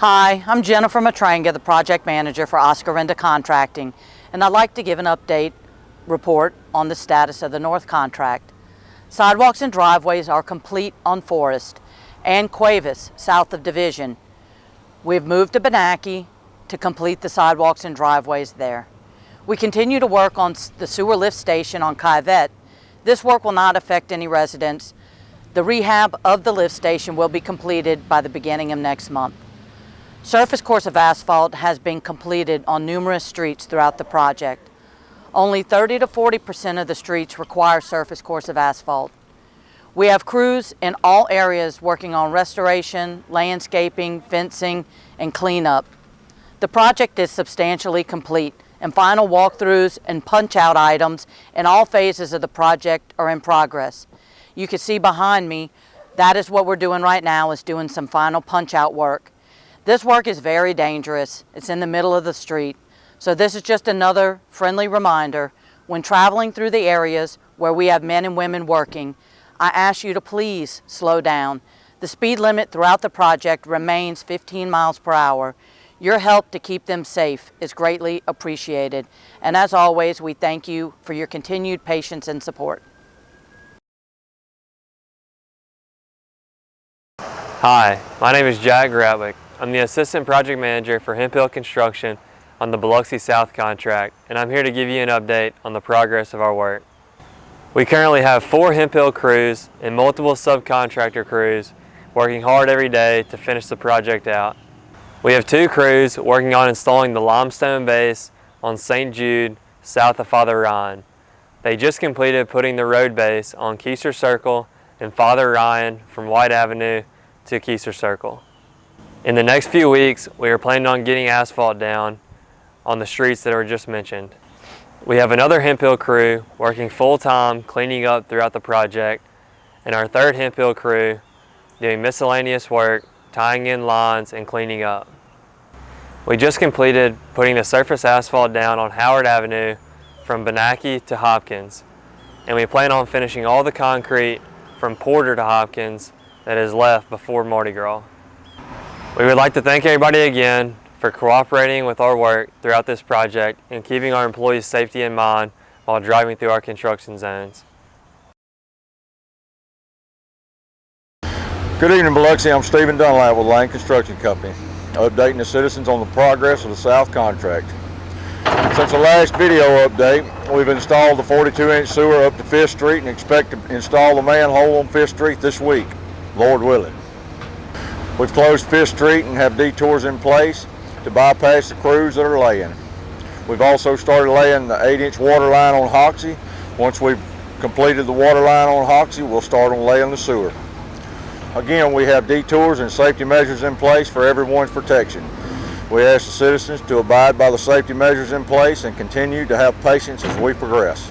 Hi, I'm Jennifer Matranga, the project manager for Oscar Renda Contracting, and I'd like to give an update report on the status of the North contract. Sidewalks and driveways are complete on Forest and Cuevas, south of Division. We've moved to Biloxi to complete the sidewalks and driveways there. We continue to work on the sewer lift station on Cuevas. This work will not affect any residents. The rehab of the lift station will be completed by the beginning of next month. Surface course of asphalt has been completed on numerous streets throughout the project. Only 30 to 40% of the streets require surface course of asphalt. We have crews in all areas working on restoration, landscaping, fencing, and cleanup. The project is substantially complete, and final walkthroughs and punch-out items in all phases of the project are in progress. You can see behind me, that is what we're doing right now, is doing some final punch-out work. This work is very dangerous. It's in the middle of the street. So this is just another friendly reminder. When traveling through the areas where we have men and women working, I ask you to please slow down. The speed limit throughout the project remains 15 miles per hour. Your help to keep them safe is greatly appreciated. And as always, we thank you for your continued patience and support. Hi, my name is Jack Ratwick. I'm the Assistant Project Manager for Hemp Hill Construction on the Biloxi South contract, and I'm here to give you an update on the progress of our work. We currently have 4 Hemp Hill crews and multiple subcontractor crews working hard every day to finish the project out. We have 2 crews working on installing the limestone base on St. Jude, south of Father Ryan. They just completed putting the road base on Keiser Circle and Father Ryan from White Avenue to Keiser Circle. In the next few weeks, we are planning on getting asphalt down on the streets that were just mentioned. We have another Hemp Hill crew working full-time cleaning up throughout the project, and our 3rd Hemp Hill crew doing miscellaneous work, tying in lines and cleaning up. We just completed putting the surface asphalt down on Howard Avenue from Biloxi to Hopkins, and we plan on finishing all the concrete from Porter to Hopkins that is left before Mardi Gras. We would like to thank everybody again for cooperating with our work throughout this project and keeping our employees' safety in mind while driving through our construction zones. Good evening, Biloxi. I'm Stephen Dunlap with Lane Construction Company, updating the citizens on the progress of the South contract. Since the last video update, we've installed the 42-inch sewer up to 5th Street and expect to install the manhole on 5th Street this week, Lord willing. We've closed 5th Street and have detours in place to bypass the crews that are laying. We've also started laying the 8-inch water line on Hoxie. Once we've completed the water line on Hoxie, we'll start on laying the sewer. Again, we have detours and safety measures in place for everyone's protection. We ask the citizens to abide by the safety measures in place and continue to have patience as we progress.